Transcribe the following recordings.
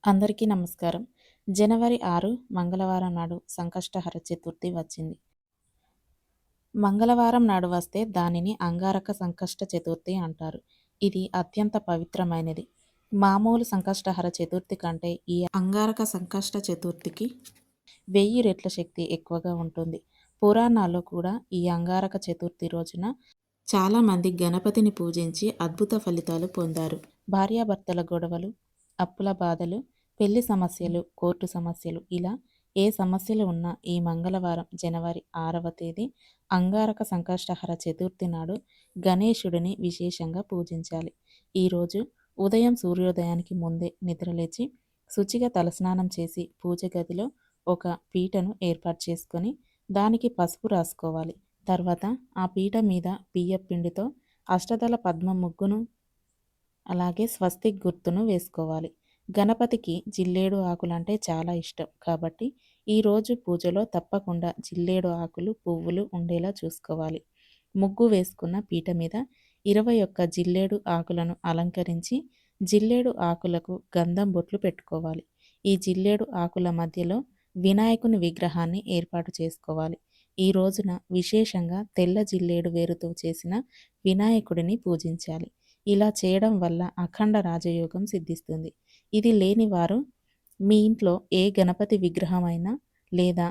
అందరికీ నమస్కారం. జనవరి 6 మంగళవారం నాడు సంకష్టహర చతుర్థి వచ్చింది. మంగళవారం నాడు వస్తే దానిని అంగారక సంకష్ట చతుర్థి అంటారు. ఇది అత్యంత పవిత్రమైనది. మామూలు సంకష్టహర చతుర్థి కంటే ఈ అంగారక సంకష్ట చతుర్థికి 1000 రెట్ల శక్తి ఎక్కువగా ఉంటుంది. పురాణాల్లో కూడా ఈ అంగారక చతుర్థి రోజున చాలామంది గణపతిని పూజించి అద్భుత ఫలితాలు పొందారు. భార్యాభర్తల గొడవలు, అప్పుల బాధలు, పెళ్లి సమస్యలు, కోర్టు సమస్యలు ఇలా ఏ సమస్యలు ఉన్నా ఈ మంగళవారం జనవరి 6వ తేదీ అంగారక సంకష్టహర చతుర్థి నాడు గణేశుడిని విశేషంగా పూజించాలి. ఈరోజు ఉదయం సూర్యోదయానికి ముందే నిద్రలేచి శుచిగా తలస్నానం చేసి పూజ గదిలో ఒక పీటను ఏర్పాటు చేసుకొని దానికి పసుపు రాసుకోవాలి. తర్వాత ఆ పీట మీద బియ్యపు పిండితో అష్టదళ పద్మ ముగ్గును అలాగే స్వస్తిక్ గుర్తును వేసుకోవాలి. గణపతికి జిల్లేడు ఆకులంటే చాలా ఇష్టం కాబట్టి ఈరోజు పూజలో తప్పకుండా జిల్లేడు ఆకులు, పువ్వులు ఉండేలా చూసుకోవాలి. ముగ్గు వేసుకున్న పీట మీద 21 జిల్లేడు ఆకులను అలంకరించి జిల్లేడు ఆకులకు గంధం బొట్లు పెట్టుకోవాలి. ఈ జిల్లేడు ఆకుల మధ్యలో వినాయకుని విగ్రహాన్ని ఏర్పాటు చేసుకోవాలి. ఈ రోజున విశేషంగా తెల్ల జిల్లేడు వేరుతో చేసిన వినాయకుడిని పూజించాలి. ఇలా చేయడం వల్ల అఖండ రాజయోగం సిద్ధిస్తుంది. ఇది లేని వారు మీ ఇంట్లో ఏ గణపతి విగ్రహం అయినా లేదా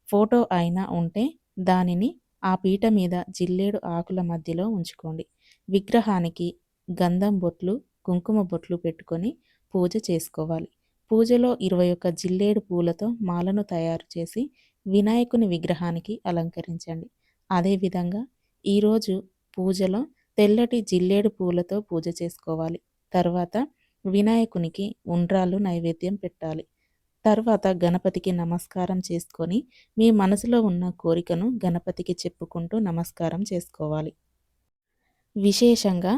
ఫోటో అయినా ఉంటే దానిని ఆ పీట మీద జిల్లేడు ఆకుల మధ్యలో ఉంచుకోండి. విగ్రహానికి గంధం బొట్లు, కుంకుమ బొట్లు పెట్టుకొని పూజ చేసుకోవాలి. పూజలో 21 జిల్లేడు పూలతో మాలను తయారు చేసి వినాయకుని విగ్రహానికి అలంకరించండి. అదేవిధంగా ఈరోజు పూజలో తెల్లటి జిల్లేడు పూలతో పూజ చేసుకోవాలి. తర్వాత వినాయకునికి ఉండ్రాళ్ళు నైవేద్యం పెట్టాలి. తర్వాత గణపతికి నమస్కారం చేసుకొని మీ మనసులో ఉన్న కోరికను గణపతికి చెప్పుకుంటూ నమస్కారం చేసుకోవాలి. విశేషంగా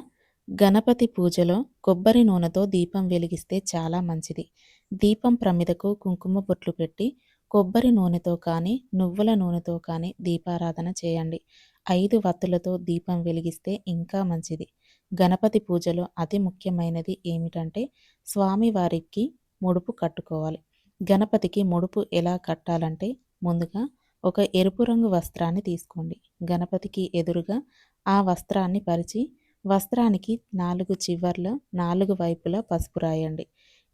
గణపతి పూజలో కొబ్బరి నూనెతో దీపం వెలిగిస్తే చాలా మంచిది. దీపం ప్రమిదకు కుంకుమ బొట్లు పెట్టి కొబ్బరి నూనెతో కానీ నువ్వుల నూనెతో కానీ దీపారాధన చేయండి. 5 వత్తులతో దీపం వెలిగిస్తే ఇంకా మంచిది. గణపతి పూజలో అతి ముఖ్యమైనది ఏమిటంటే స్వామివారికి ముడుపు కట్టుకోవాలి. గణపతికి ముడుపు ఎలా కట్టాలంటే ముందుగా ఒక ఎరుపు రంగు వస్త్రాన్ని తీసుకోండి. గణపతికి ఎదురుగా ఆ వస్త్రాన్ని పరిచి వస్త్రానికి 4 చివర్ల 4 వైపులా పసుపు రాయండి.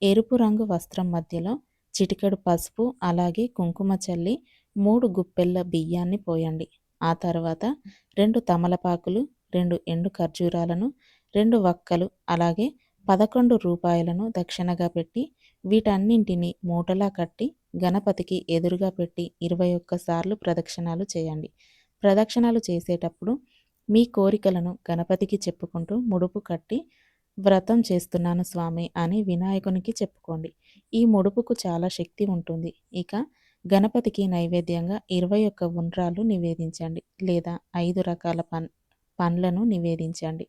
ఎరుపు రంగు వస్త్రం మధ్యలో చిటికెడు పసుపు అలాగే కుంకుమ చల్లి 3 గుప్పెళ్ళ బియ్యాన్ని పోయండి. ఆ తర్వాత 2 తమలపాకులు, 2 ఎండు ఖర్జూరాలను, 2 వక్కలు అలాగే 11 రూపాయలను దక్షిణగా పెట్టి వీటన్నింటినీ మూటలా కట్టి గణపతికి ఎదురుగా పెట్టి 21 సార్లు ప్రదక్షిణాలు చేయండి. ప్రదక్షిణాలు చేసేటప్పుడు మీ కోరికలను గణపతికి చెప్పుకుంటూ ముడుపు కట్టి వ్రతం చేస్తున్నాను స్వామి అని వినాయకునికి చెప్పుకోండి. ఈ ముడుపుకు చాలా శక్తి ఉంటుంది. ఇక గణపతికి నైవేద్యంగా 21 ఉండ్రాళ్ళు నివేదించండి లేదా 5 రకాల పండ్లను నివేదించండి.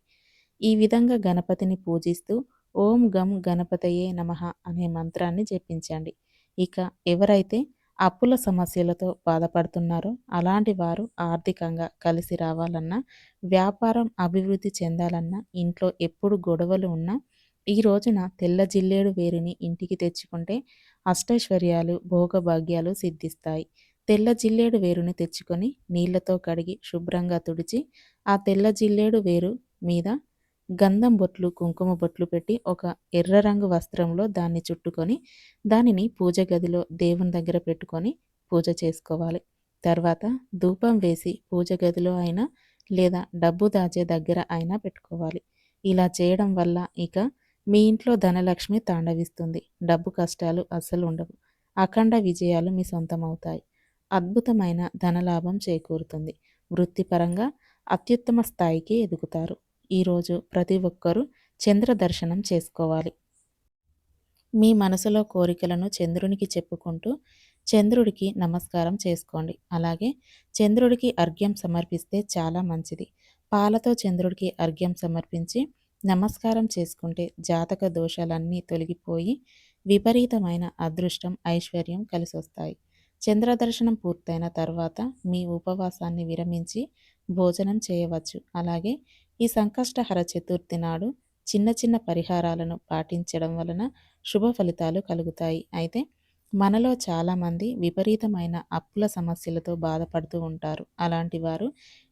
ఈ విధంగా గణపతిని పూజిస్తూ ఓం గం గణపతయే నమః అనే మంత్రాన్ని జపించండి. ఇక ఎవరైతే అప్పుల సమస్యలతో బాధపడుతున్నారో అలాంటి వారు ఆర్థికంగా కలిసి రావాలన్నా, వ్యాపారం అభివృద్ధి చెందాలన్నా, ఇంట్లో ఎప్పుడు గొడవలు ఉన్నా ఈ రోజున తెల్ల జిల్లేడు వేరుని ఇంటికి తెచ్చుకుంటే అష్టైశ్వర్యాలు, భోగభాగ్యాలు సిద్ధిస్తాయి. తెల్ల జిల్లేడు వేరుని తెచ్చుకొని నీళ్లతో కడిగి శుభ్రంగా తుడిచి ఆ తెల్ల జిల్లేడు వేరు మీద గంధం బొట్లు, కుంకుమ బొట్లు పెట్టి ఒక ఎర్ర రంగు వస్త్రంలో దాన్ని చుట్టుకొని దానిని పూజ గదిలో దేవుని దగ్గర పెట్టుకొని పూజ చేసుకోవాలి. తర్వాత ధూపం వేసి పూజ గదిలో అయినా లేదా డబ్బు దాచే దగ్గర అయినా పెట్టుకోవాలి. ఇలా చేయడం వల్ల ఇక మీ ఇంట్లో ధనలక్ష్మి తాండవిస్తుంది. డబ్బు కష్టాలు అస్సలు ఉండవు. అఖండ విజయాలు మీ సొంతమవుతాయి. అద్భుతమైన ధనలాభం చేకూరుతుంది. వృత్తిపరంగా అత్యుత్తమ స్థాయికి ఎదుగుతారు. ఈరోజు ప్రతి ఒక్కరూ చంద్ర దర్శనం చేసుకోవాలి. మీ మనసులో కోరికలను చంద్రునికి చెప్పుకుంటూ చంద్రుడికి నమస్కారం చేసుకోండి. అలాగే చంద్రుడికి అర్ఘ్యం సమర్పిస్తే చాలా మంచిది. పాలతో చంద్రుడికి అర్ఘ్యం సమర్పించి నమస్కారం చేసుకుంటే జాతక దోషాలన్నీ తొలగిపోయి విపరీతమైన అదృష్టం, ఐశ్వర్యం కలిసొస్తాయి. చంద్ర దర్శనం పూర్తయిన తర్వాత మీ ఉపవాసాన్ని విరమించి భోజనం చేయవచ్చు. అలాగే ఈ సంకష్టహర చతుర్థి నాడు చిన్న చిన్న పరిహారాలను పాటించడం వలన శుభ ఫలితాలు కలుగుతాయి. అయితే మనలో చాలామంది విపరీతమైన అప్పుల సమస్యలతో బాధపడుతూ ఉంటారు. అలాంటి వారు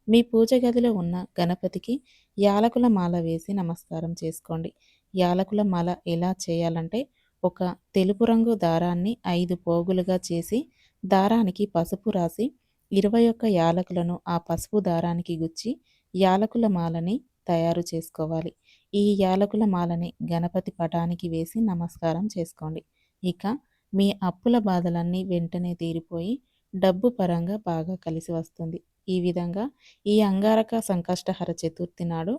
మీ పూజ గదిలో ఉన్న గణపతికి యాలకుల మాల వేసి నమస్కారం చేసుకోండి. యాలకుల మాల ఎలా చేయాలంటే, ఒక తెలుపు రంగు దారాన్ని 5 పోగులుగా చేసి దారానికి పసుపు రాసి 21 యాలకులను ఆ పసుపు దారానికి గుచ్చి యాలకుల మాలని తయారు చేసుకోవాలి. ఈ యాలకుల మాలని గణపతి పటానికి వేసి నమస్కారం చేసుకోండి. ఇక మీ అప్పుల బాధలన్నీ వెంటనే తీరిపోయి డబ్బు పరంగా బాగా కలిసి వస్తుంది. ఈ విధంగా ఈ అంగారక సంకష్టహర చతుర్థి నాడు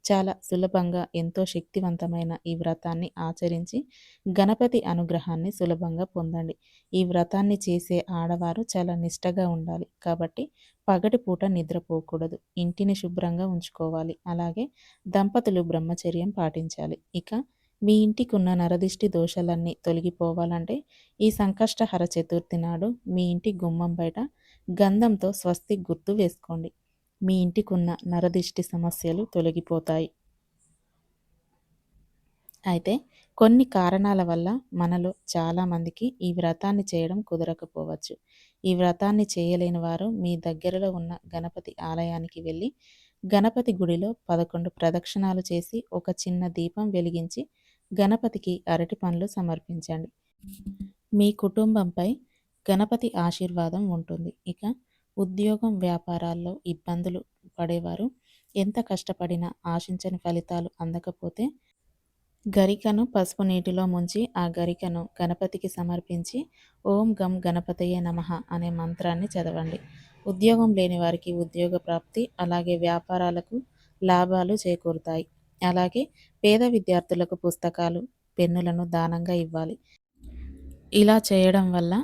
చాలా సులభంగా ఎంతో శక్తివంతమైన ఈ వ్రతాన్ని ఆచరించి గణపతి అనుగ్రహాన్ని సులభంగా పొందండి. ఈ వ్రతాన్ని చేసే ఆడవారు చాలా నిష్టగా ఉండాలి. కాబట్టి పగటిపూట నిద్రపోకూడదు. ఇంటిని శుభ్రంగా ఉంచుకోవాలి. అలాగే దంపతులు బ్రహ్మచర్యం పాటించాలి. ఇక మీ ఇంటికున్న నరదిష్టి దోషాలన్నీ తొలగిపోవాలంటే ఈ సంకష్టహర చతుర్థి నాడు మీ ఇంటి గుమ్మం బయట గంధంతో స్వస్తిక్ గుర్తు వేసుకోండి. మీ ఇంటికున్న నరదిష్టి సమస్యలు తొలగిపోతాయి. అయితే కొన్ని కారణాల వల్ల మనలో చాలామందికి ఈ వ్రతాన్ని చేయడం కుదరకపోవచ్చు. ఈ వ్రతాన్ని చేయలేని వారు మీ దగ్గరలో ఉన్న గణపతి ఆలయానికి వెళ్ళి గణపతి గుడిలో 11 ప్రదక్షిణాలు చేసి ఒక చిన్న దీపం వెలిగించి గణపతికి అరటి పండ్లు సమర్పించండి. మీ కుటుంబంపై గణపతి ఆశీర్వాదం ఉంటుంది. ఇక ఉద్యోగం వ్యాపారాల్లో ఇబ్బందులు పడేవారు ఎంత కష్టపడినా ఆశించని ఫలితాలు అందకపోతే గరికను పసుపు నీటిలో ముంచి ఆ గరికను గణపతికి సమర్పించి ఓం గం గణపతయే నమః అనే మంత్రాన్ని చదవండి. ఉద్యోగం లేని వారికి ఉద్యోగ ప్రాప్తి, అలాగే వ్యాపారాలకు లాభాలు చేకూరుతాయి. అలాగే పేద విద్యార్థులకు పుస్తకాలు, పెన్నులను దానంగా ఇవ్వాలి. ఇలా చేయడం వల్ల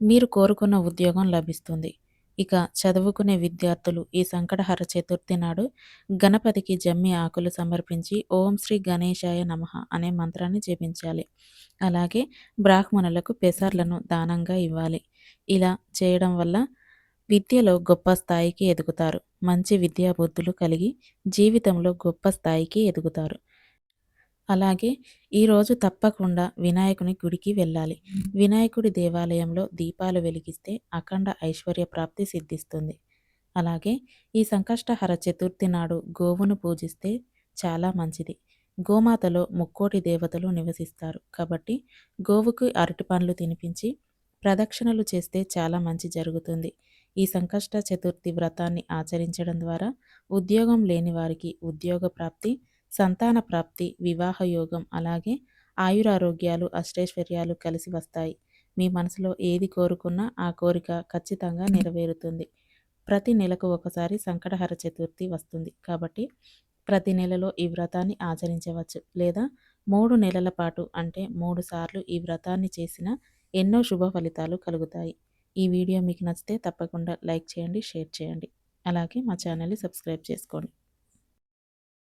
మీరు కోరుకున్న ఉద్యోగం లభిస్తుంది. ఇక చదువుకునే విద్యార్థులు ఈ సంకటహర చతుర్థి నాడు గణపతికి జమ్మి ఆకులు సమర్పించి ఓం శ్రీ గణేశాయ నమః అనే మంత్రాన్ని జపించాలి. అలాగే బ్రాహ్మణులకు పెసర్లను దానంగా ఇవ్వాలి. ఇలా చేయడం వల్ల విద్యలో గొప్ప స్థాయికి ఎదుగుతారు. మంచి విద్యా బుద్ధులు కలిగి జీవితంలో గొప్ప స్థాయికి ఎదుగుతారు. అలాగే ఈరోజు తప్పకుండా వినాయకుని గుడికి వెళ్ళాలి. వినాయకుడి దేవాలయంలో దీపాలు వెలిగిస్తే అఖండ ఐశ్వర్య ప్రాప్తి సిద్ధిస్తుంది. అలాగే ఈ సంకష్టహర చతుర్థి నాడు గోవును పూజిస్తే చాలా మంచిది. గోమాతలో ముక్కోటి దేవతలు నివసిస్తారు. కాబట్టి గోవుకు అరటి పండ్లు తినిపించి ప్రదక్షిణలు చేస్తే చాలా మంచి జరుగుతుంది. ఈ సంకష్ట చతుర్థి వ్రతాన్ని ఆచరించడం ద్వారా ఉద్యోగం లేని వారికి ఉద్యోగ ప్రాప్తి, సంతాన ప్రాప్తి, వివాహ యోగం, అలాగే ఆయురారోగ్యాలు, అష్టైశ్వర్యాలు కలిసి వస్తాయి. మీ మనసులో ఏది కోరుకున్నా ఆ కోరిక ఖచ్చితంగా నెరవేరుతుంది. ప్రతి నెలకు ఒకసారి సంకటహర చతుర్థి వస్తుంది. కాబట్టి ప్రతి నెలలో ఈ వ్రతాన్ని ఆచరించవచ్చు. లేదా 3 నెలల పాటు అంటే 3 సార్లు ఈ వ్రతాన్ని చేసిన ఎన్నో శుభ ఫలితాలు కలుగుతాయి. ఈ వీడియో మీకు నచ్చితే తప్పకుండా లైక్ చేయండి, షేర్ చేయండి. అలాగే మా ఛానల్ని సబ్స్క్రైబ్ చేసుకోండి.